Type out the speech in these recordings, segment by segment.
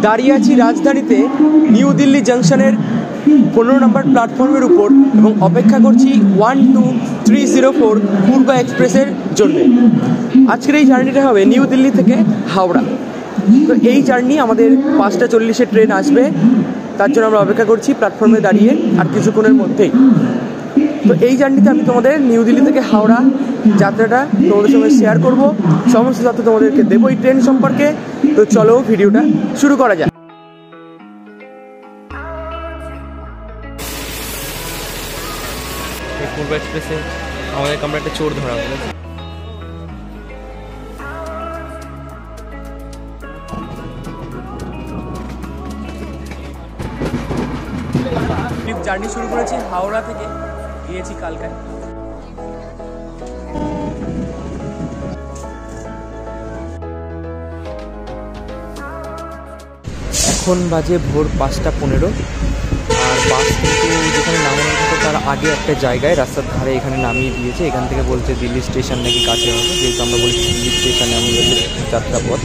দাঁড়িয়ে আছি রাজধানীতে নিউ দিল্লি জাংশনের 15 নম্বর প্ল্যাটফর্মের উপর এবং অপেক্ষা করছি 12304 পূর্বা এক্সপ্রেসের জন্য। আজকের এই জার্নিটা হবে নিউ দিল্লি থেকে হাওড়া। তো এই জার্নি আমাদের 5:40 ট্রেন আসবে, তার জন্য আমরা অপেক্ষা করছি প্ল্যাটফর্মে দাঁড়িয়ে আর কিছুক্ষণের মধ্যেই। তো এই জার্নিতে আমি তোমাদের নিউ দিল্লি থেকে হাওড়া যাত্রাটা তোমাদের সঙ্গে শেয়ার করব, সমস্ত তথ্য তোমাদেরকে দেবো এই ট্রেন সম্পর্কে। তো চলো ভিডিওটা শুরু করা যাক। পূর্ব এক্সপ্রেসে আমাদের আমরা একটা চোর ধরা হলো। জার্নি শুরু করেছি হাওড়া থেকে, গিয়েছি কালকায়। এখন বাজে ভোর 5:15 আর বাস কিন্তু যেখানে নামানো হতো তার আগে একটা জায়গায় রাস্তার ধারে এখানে নামিয়ে দিয়েছে। এখান থেকে বলছে দিল্লি স্টেশন নাকি কাছে হবে, যেহেতু আমরা বলছি দিল্লি স্টেশনে আমাদের যাত্রাপথ।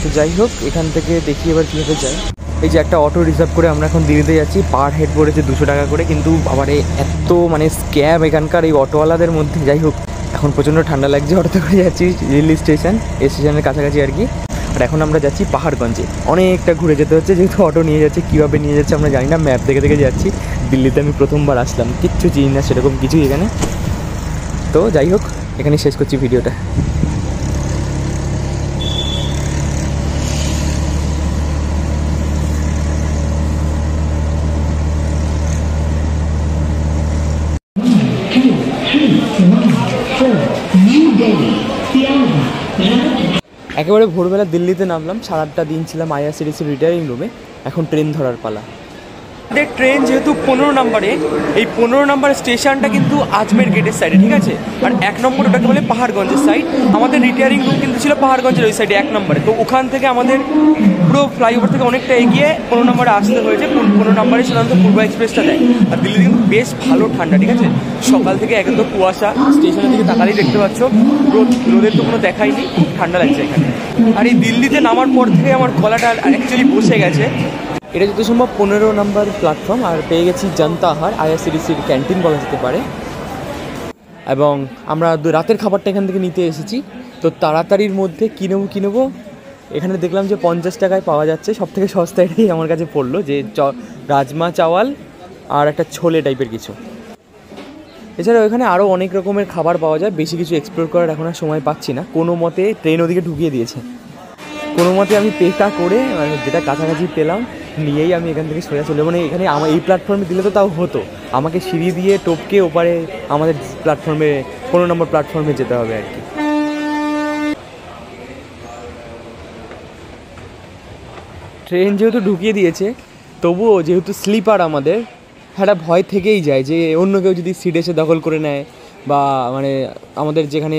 তো যাই হোক, এখান থেকে দেখি এবার কীভাবে যাই। এই যে একটা অটো রিজার্ভ করে আমরা এখন দিল্লিতে যাচ্ছি, পার হেড পড়েছে 200 টাকা করে, কিন্তু আবার এত স্ক্যাম এখানকার এই অটোওয়ালাদের মধ্যে। যাই হোক, এখন প্রচণ্ড ঠান্ডা লাগছে, অটোতে করে যাচ্ছি দিল্লি স্টেশন, এই স্টেশনের কাছাকাছি আর কি। আর এখন আমরা যাচ্ছি পাহাড়গঞ্জে, অনেকটা ঘুরে যেতে হচ্ছে যেহেতু অটো নিয়ে যাচ্ছে। কীভাবে নিয়ে যাচ্ছে আমরা জানি না, ম্যাপ দেখে দেখে যাচ্ছি। দিল্লিতে আমি প্রথমবার আসলাম, কিচ্ছু চিনি না সেরকম কিছুই এখানে। তো যাই হোক, এখানে শেষ করছি ভিডিওটা। একেবারে ভোরবেলা দিল্লিতে নামলাম, 8:30 দিন ছিলাম IRCTC রিটায়ারিং রুমে। এখন ট্রেন ধরার পালা। আমাদের ট্রেন যেহেতু 15 নম্বরে, এই 15 নম্বর স্টেশনটা কিন্তু আজমের গেটের সাইডে, ঠিক আছে। আর 1 নম্বর ওটাকে বলে পাহাড়গঞ্জের সাইড। আমাদের রিটায়ারিং রুম কিন্তু ছিল পাহাড়গঞ্জের ওই সাইডে 1 নম্বরে। তো ওখান থেকে আমাদের পুরো ফ্লাইওভার থেকে অনেকটা এগিয়ে 15 নম্বরে আসতে হয়েছে। 15 নম্বরে সাধারণত পূর্ব এক্সপ্রেসটা দেয়। আর দিল্লিতে কিন্তু বেশ ভালো ঠান্ডা, ঠিক আছে। সকাল থেকে একদম কুয়াশা, স্টেশনের দিকে তাকালেই দেখতে পাচ্ছ রোদের তো কোনো দেখাইনি, খুব ঠান্ডা লাগছে এখানে। আর এই দিল্লিতে নামার পর থেকে আমার গলাটা অ্যাকচুয়ালি বসে গেছে। এটা যত সম্ভব 15 নম্বর প্ল্যাটফর্ম। আর পেয়ে গেছি জনতা আহার, IRCTCর ক্যান্টিন বলা যেতে পারে। এবং আমরা রাতের খাবারটা এখান থেকে নিতে এসেছি। তো তাড়াতাড়ির মধ্যে কিনবো। এখানে দেখলাম যে 50 টাকায় পাওয়া যাচ্ছে, সব থেকে সস্তা এটাই আমার কাছে পড়লো, যে রাজমা চাওয়াল আর একটা ছোলে টাইপের কিছু। এছাড়াও এখানে আরও অনেক রকমের খাবার পাওয়া যায়, বেশি কিছু এক্সপ্লোর করার এখন আর সময় পাচ্ছি না। কোনো মতে ট্রেন ওদিকে ঢুকিয়ে দিয়েছে, কোনো মতে আমি পেটা করে যেটা কাছাকাছি পেলাম নিয়েই আমি এখান থেকে সোজা চলে, এখানে আমার এই প্ল্যাটফর্মে দিলে তো তাও হতো, আমাকে সিঁড়ি দিয়ে টপকে ওপারে আমাদের প্ল্যাটফর্মে 15 নম্বর প্ল্যাটফর্মে যেতে হবে আর কি। ট্রেন যেহেতু ঢুকিয়ে দিয়েছে, তবুও যেহেতু স্লিপার আমাদের একটা ভয় থেকেই যায় যে অন্য কেউ যদি সিট এসে দখল করে নেয়, বা আমাদের যেখানে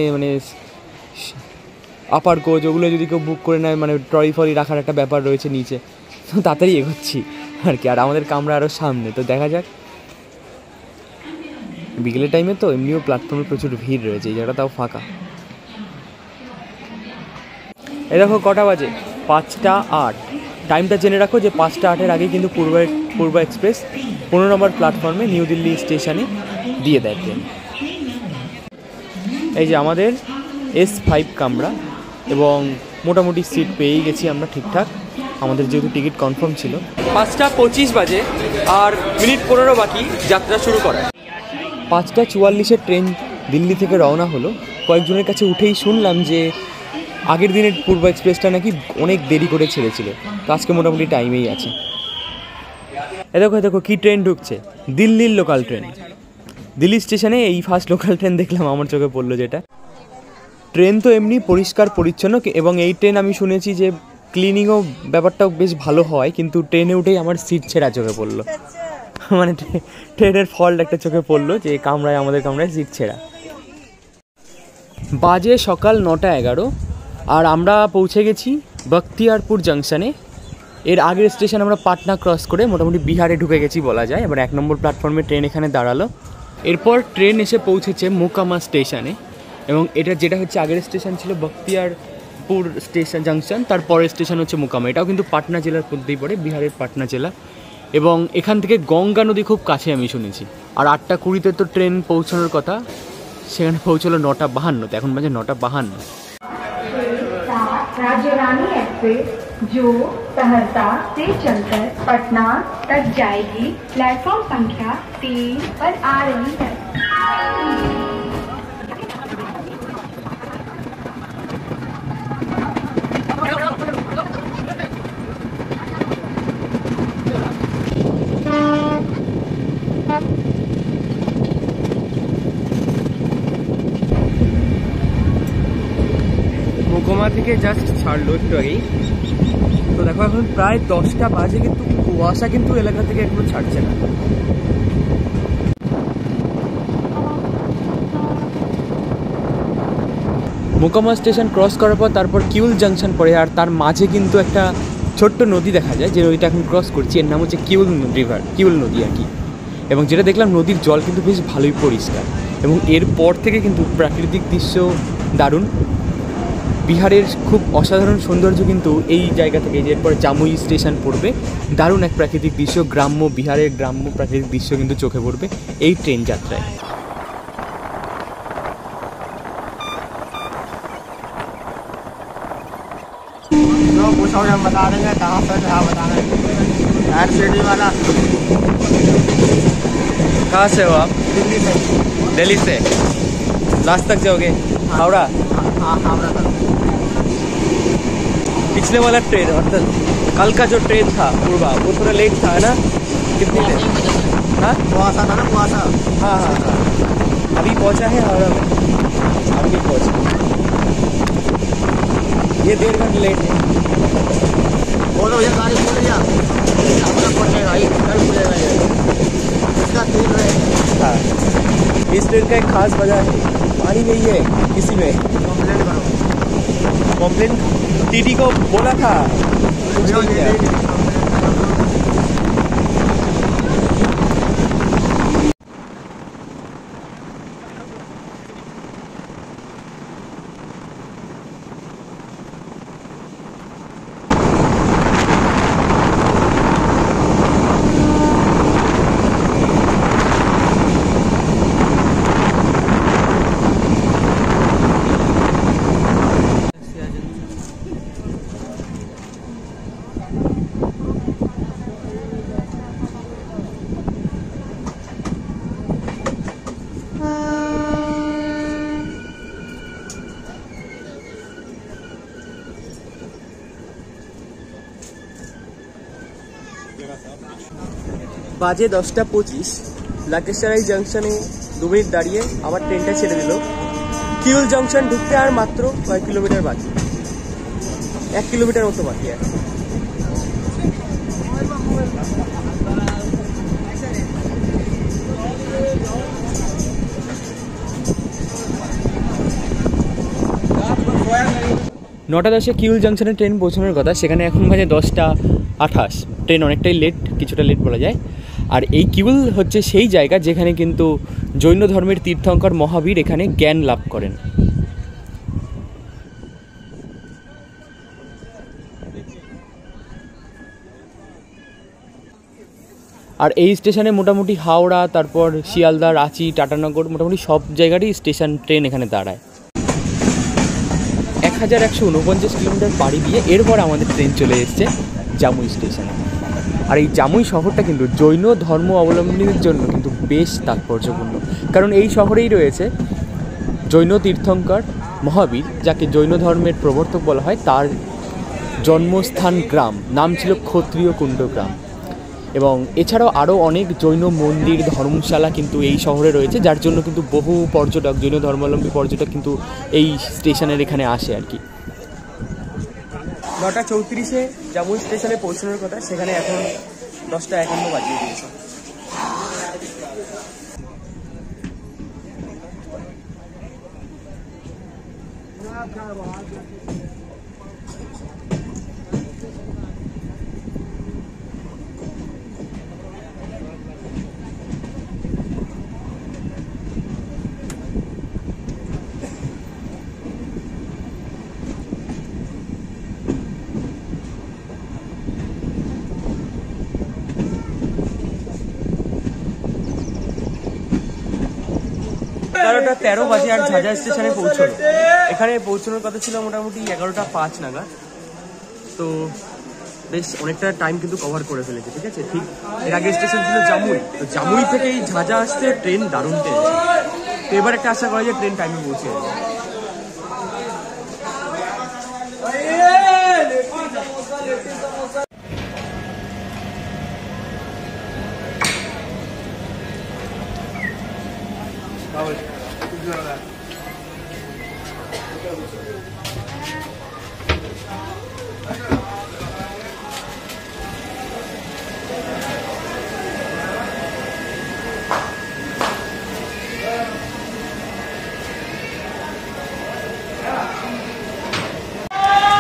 আপার কোচ ওগুলো যদি কেউ বুক করে নেয়, ট্রলি ফলি রাখার একটা ব্যাপার রয়েছে নিচে। তো তাড়াতাড়ি এগোচ্ছি আর কি। আর আমাদের কামরা আরও সামনে, তো দেখা যাক। বিকেলের টাইমে তো এমনিও প্ল্যাটফর্মে প্রচুর ভিড় রয়েছে, এই জায়গাটা তাও ফাঁকা। এই দেখো কটা বাজে, 5:08। টাইমটা জেনে রাখো যে 5:08-এর আগে কিন্তু পূর্ব এক্সপ্রেস 15 নম্বর প্ল্যাটফর্মে নিউ দিল্লি স্টেশনে দিয়ে দেয় ট্রেন। এই যে আমাদের S5 কামরা, এবং মোটামুটি সিট পেয়েই গেছি আমরা ঠিকঠাক, আমাদের যেহেতু টিকিট কনফার্ম ছিল। 5:25 বাজে আর মিনিট 15 বাকি যাত্রা শুরু করা। 5:44-এর ট্রেন দিল্লি থেকে রওনা হলো। কয়েকজনের কাছে উঠেই শুনলাম যে আগের দিনের পূর্ব এক্সপ্রেসটা নাকি অনেক দেরি করে ছেড়েছিল, তো আজকে মোটামুটি টাইমেই আছে। দেখো কী ট্রেন ঢুকছে, দিল্লির লোকাল ট্রেন। দিল্লি স্টেশনে এই ফার্স্ট লোকাল ট্রেন দেখলাম, আমার চোখে পড়লো যেটা। ট্রেন তো এমনি পরিষ্কার পরিচ্ছন্ন, এবং এই ট্রেন আমি শুনেছি যে ক্লিনিংও ব্যাপারটাও বেশ ভালো হয়, কিন্তু ট্রেনে উঠেই আমার সিট ছেঁড়া চোখে পড়লো। ট্রেনের ফল্ট একটা চোখে পড়লো যে আমাদের কামরায় সিট ছেঁড়া। বাজে সকাল 9:11 আর আমরা পৌঁছে গেছি বখতিয়ারপুর জাংশনে। এর আগের স্টেশন আমরা পাটনা ক্রস করে মোটামুটি বিহারে ঢুকে গেছি বলা যায়। এবার 1 নম্বর প্ল্যাটফর্মে ট্রেন এখানে দাঁড়ালো। এরপর ট্রেন এসে পৌঁছেছে মোকামা স্টেশনে, এবং এটা যেটা হচ্ছে আগের স্টেশন ছিল বখতিয়ারপুর সোনারপুর স্টেশন জাংশন, তারপরের স্টেশন হচ্ছে মোকামা। এটাও কিন্তু পাটনা জেলার মধ্যেই পড়ে, বিহারের পাটনা জেলা। এবং এখান থেকে গঙ্গা নদী খুব কাছে আমি শুনেছি। আর 8:20-তে তো ট্রেন পৌঁছানোর কথা, সেখানে পৌঁছলো 9:52-তে, এখন বাজে 9:52। राज्य रानी एक्सप्रेस जो सहरसा से चलकर पटना तक जाएगी, प्लेटफॉर्म संख्या 3 पर आ रही है। মোকামা থেকে জাস্ট ছাড়লো একটু আগেই। তো দেখো এখন প্রায় 10টা বাজে, কিন্তু কুয়াশা কিন্তু এলাকা থেকে এখনো ছাড়ছে না। মোকামা স্টেশন ক্রস করার পর তারপর কিউল জাংশন পড়ে, আর তার মাঝে কিন্তু একটা ছোট্ট নদী দেখা যায়, যে নদীটা এখন ক্রস করছি, এর নাম হচ্ছে কিউল রিভার, কিউল নদী আর কি। এবং যেটা দেখলাম, নদীর জল কিন্তু বেশ ভালোই পরিষ্কার, এবং এরপর থেকে কিন্তু প্রাকৃতিক দৃশ্য দারুণ। বিহারের খুব অসাধারণ সৌন্দর্য কিন্তু এই জায়গা থেকে, যে এরপর জামুই স্টেশন পড়বে, দারুণ এক প্রাকৃতিক দৃশ্য, গ্রাম্য বিহারের গ্রাম্য প্রাকৃতিক দৃশ্য কিন্তু চোখে পড়বে এই ট্রেন যাত্রায়। बता देंगे कहाँ पर जहाँ बताना है। RCD वाला कहाँ से हो आप? दिल्ली से। दिल्ली से लास्ट तक जाओगे? हावड़ा? हाँ हावड़ा तक। पिछले वाला ट्रेन, मतलब कल का जो ट्रेन था पूर्वा, वो थोड़ा लेट था ना? कितनी लेट? हाँ कुआसा था ना, कुआसा। हाँ हाँ हाँ, अभी पहुँचा है हावड़ा में, अभी पहुँचा, ये 1.5 घंटे लेट है। बोलो ये गाड़ी खुल गया, अपना पड़ेगा, ये कल खुलेगा, ये इसका तेल रहेगा। हाँ, इस ट्रेन का एक खास वजह है, पानी नहीं है किसी में। कंप्लेंट करो। कॉम्प्लेन टीटी को बोला था, कुछ नहीं किया। বাজে 10:25, লাকেশ্বরাই জাংশনে 2 মিনিট দাঁড়িয়ে আবার ট্রেনটা ছেড়ে দিল। কিউল জাংশন ঢুকতে আর মাত্র কয়েক কিলোমিটার বাকি, 1 কিলোমিটার মতো বাকি আছে। নটা 10-এ কিউল জাংশনে ট্রেন পৌঁছানোর কথা, সেখানে এখন বাজে 10:28। ট্রেন অনেকটাই লেট, কিছুটা লেট বলা যায়। আর এই কিউল হচ্ছে সেই জায়গা যেখানে কিন্তু জৈন ধর্মের তীর্থঙ্কর মহাবীর এখানে জ্ঞান লাভ করেন। আর এই স্টেশনে মোটামুটি হাওড়া, তারপর শিয়ালদা, রাঁচি, টাটানগর, মোটামুটি সব জায়গারই স্টেশন ট্রেন এখানে দাঁড়ায়। 1149 কিলোমিটার পাড়ি দিয়ে এরপর আমাদের ট্রেন চলে এসছে জামুই স্টেশনে। আর এই জামুই শহরটা কিন্তু জৈন ধর্ম অবলম্বীদের জন্য কিন্তু বেশ তাৎপর্যপূর্ণ, কারণ এই শহরেই রয়েছে জৈন তীর্থঙ্কর মহাবীর, যাকে জৈন ধর্মের প্রবর্তক বলা হয়, তার জন্মস্থান গ্রাম নাম ছিল ক্ষত্রিয় কুণ্ড গ্রাম। এবং এছাড়াও আরও অনেক জৈন মন্দির, ধর্মশালা কিন্তু এই শহরে রয়েছে, যার জন্য কিন্তু বহু পর্যটক, জৈন ধর্মাবলম্বী পর্যটক কিন্তু এই স্টেশনের এখানে আসে আর কি। 9:34-এ জামুই স্টেশনে পৌঁছানোর কথা, সেখানে এখন 10:51 বাজিয়ে দিয়েছে। 11:13 বাজে আর ঝাঝা স্টেশনে পৌঁছলো। এখানে পৌঁছানোর কথা ছিল মোটামুটি 11:05 নাগাদ। তো বেশ অনেকটা টাইম কিন্তু কভার করে ফেলেছে, ঠিক আছে। ঠিক এর আগে স্টেশন ছিল জামুই, তো জামুই থেকে এই ঝাঝা আসতে ট্রেন দারুণ ট্রেন। তো এবার একটা আশা করা যায় ট্রেন টাইমে পৌঁছে যাবে।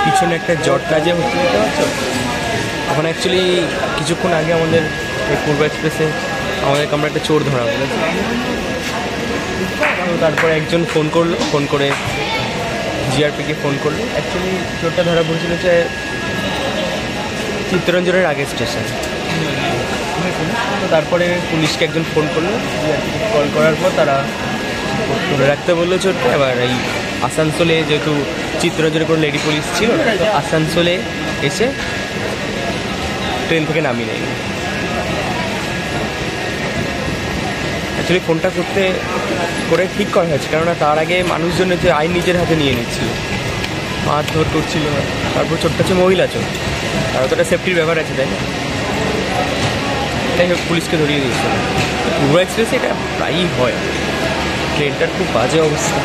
পিছনে একটা জটকা যে হচ্ছে দেখতে পাচ্ছ, এখন অ্যাকচুয়ালি কিছুক্ষণ আগে আমাদের এই পূর্ব এক্সপ্রেসে আমাদেরকে আমরা একটা চোর ধরা বলেছি। তো তারপরে একজন ফোন করে জিআরপিকে ফোন করলো। অ্যাকচুয়ালি চোরটা ধরা পড়েছিল যে চিত্তরঞ্জনের আগের স্টেশন। তো তারপরে পুলিশকে একজন ফোন করলো, জিআরপিকে কল করার পর তারা ধরে রাখতে বললো চোরটা। এবার এই আসানসোলে যেহেতু চিত্তরঞ্জনে কোনো লেডি পুলিশ ছিল না, তো আসানসোলে এসে ট্রেন থেকে নামিয়ে নেয়। অ্যাকচুয়ালি ফোনটা করে ঠিক করা হয়েছে, কেননা তার আগে মানুষজন যে আইন নিজের হাতে নিয়ে নিচ্ছিল, মারধর করছিল। তারপর ছোট্ট হচ্ছে মহিলা চোর, তার তো একটা সেফটির ব্যাপার আছে, তাই না? যাই হোক, পুলিশকে ধরিয়ে দিয়েছিল। পূর্ব এক্সপ্রেসে এটা প্রায়ই হয়, ট্রেনটার খুব বাজে অবস্থা।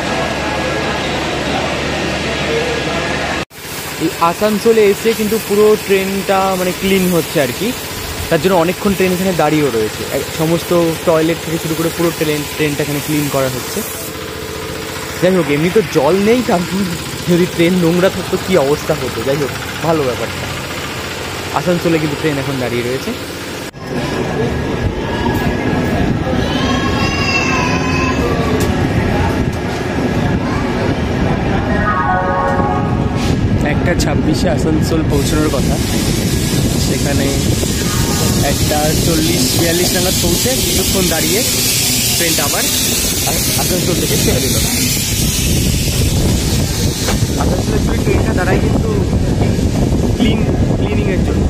এই আসানসোলে এসে কিন্তু পুরো ট্রেনটা মানে ক্লিন হচ্ছে আর কি, তার জন্য অনেকক্ষণ ট্রেন এখানে দাঁড়িয়েও রয়েছে। সমস্ত টয়লেট থেকে শুরু করে পুরো ট্রেনটা এখানে ক্লিন করা হচ্ছে। যাই হোক, এমনি তো জল নেই, তারপর যদি ট্রেন নোংরা থাকতো কী অবস্থা হতো। যাই হোক, ভালো ব্যাপারটা। আসানসোলে কিন্তু ট্রেন এখন দাঁড়িয়ে রয়েছে। একটা 26-এ আসানসোল পৌঁছানোর কথা, সেখানে 1:40-42 নাগাদ পৌঁছে কিছুক্ষণ দাঁড়িয়ে ট্রেনটা আবার আসানসোল থেকে ছেড়ে দিল। আসানসোলের ট্রেনটা দাঁড়ায় কিন্তু ক্লিনিংয়ের জন্য।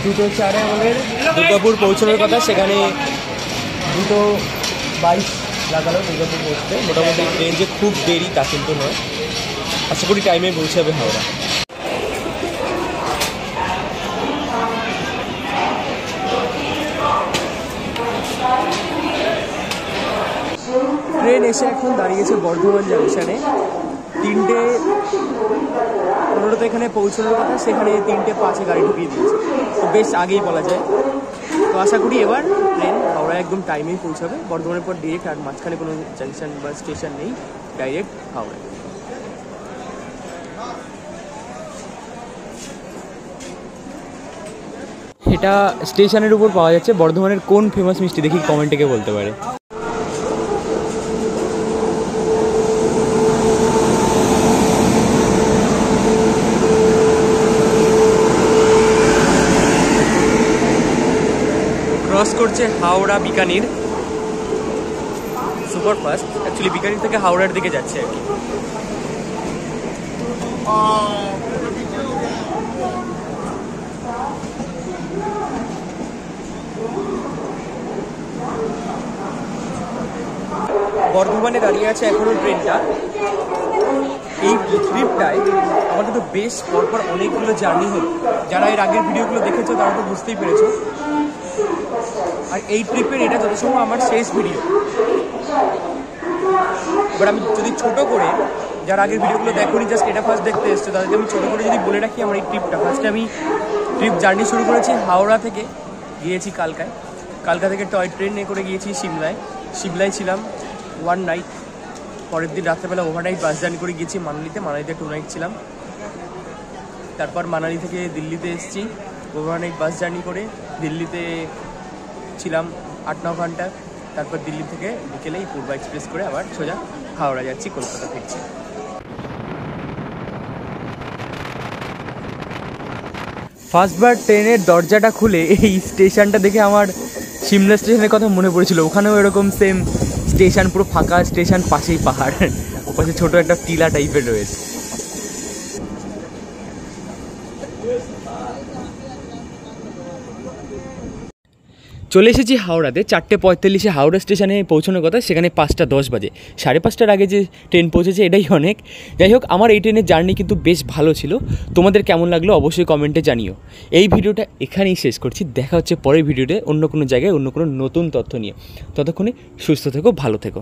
দুটো 4-এ আমাদের দুর্গাপুর পৌঁছানোর কথা, সেখানে 2:22 লাগালো দুর্গাপুর পৌঁছতে। মোটামুটি ট্রেন যে খুব দেরি তা কিন্তু নয়, আশা করি টাইমে পৌঁছাবে হাওড়া। ট্রেন এসে এখন দাঁড়িয়েছে বর্ধমান জাংশনে। 3:15 এখানে পৌঁছানোর কথা, সেখানে 3:05-এ গাড়ি ঢুকিয়ে দিয়েছে। তো বেশ আগেই বলা যায়। তো আশা করি এবার ট্রেন হাওড়া একদম টাইমেই পৌঁছাবে। বর্ধমানের পর ডিরেক্ট, আর মাঝখানে কোনো জাংশন বা স্টেশন নেই, ডাইরেক্ট হাওড়া। এটা স্টেশনের উপর পাওয়া যাচ্ছে। বর্ধমানের কোন ফেমাস মিষ্টি দেখি কমেন্টে কে বলতে পারে। ক্রস করছে হাওড়া বিকানির সুপারফাস্ট। অ্যাকচুয়ালি বিকানির থেকে হাওড়ার দিকে যাচ্ছে আর কি। বর্ধমানে দাঁড়িয়ে আছে এখনো ট্রেনটা। এই ট্রিপটায় আমার কিন্তু বেশ পরপর অনেকগুলো জার্নি হলো। যারা এর আগের ভিডিওগুলো দেখেছো তারা তো বুঝতেই পেরেছো। আর এই ট্রিপের এটা যত সময় আমার শেষ ভিডিও। এবার আমি যদি ছোট করে, যারা আগের ভিডিওগুলো দেখোনি, জাস্ট এটা ফার্স্ট দেখতে এসছো, তাদেরকে আমি ছোটো করে যদি বলে রাখি আমার এই ট্রিপটা। ফার্স্টে আমি ট্রিপ জার্নি শুরু করেছি হাওড়া থেকে, গিয়েছি কালকায়। কালকা থেকে টয় ট্রেনে করে গিয়েছি সিমলায় ছিলাম 1 নাইট। পরের দিন রাত্রেবেলা ওভারনাইট বাস জার্নি করে গিয়েছি মানালিতে 2 নাইট ছিলাম। তারপর মানালি থেকে দিল্লিতে এসেছি ওভারনাইট বাস জার্নি করে। দিল্লিতে ছিলাম 8-9 ঘন্টা। তারপর দিল্লি থেকে বিকেলেই পূর্বা এক্সপ্রেস করে আবার সোজা হাওড়া যাচ্ছি, কলকাতা ফিরছি। ফার্স্টবার ট্রেনের দরজাটা খুলে এই স্টেশনটা দেখে আমার সিমলা স্টেশনের কথা মনে পড়েছিল। ওখানেও এরকম সেম স্টেশন, পুরো ফাঁকা স্টেশন, পাশেই পাহাড়, ওপাশে ছোট একটা টিলা টাইপের রয়েছে। চলে এসেছি হাওড়াতে। 4:45 হাওড়া স্টেশনে পৌঁছানোর কথা, সেখানে 5:10 বাজে। 5:30 আগে যে ট্রেন পৌঁছেছে এটাই অনেক। যাই হোক, আমার এই ট্রেনের জার্নি কিন্তু বেশ ভালো ছিল। তোমাদের কেমন লাগলো অবশ্যই কমেন্টে জানিও। এই ভিডিওটা এখানেই শেষ করছি। দেখা হচ্ছে পরের ভিডিওতে অন্য কোনো জায়গায় অন্য কোনো নতুন তথ্য নিয়ে। ততক্ষণে সুস্থ থেকো, ভালো থেকো।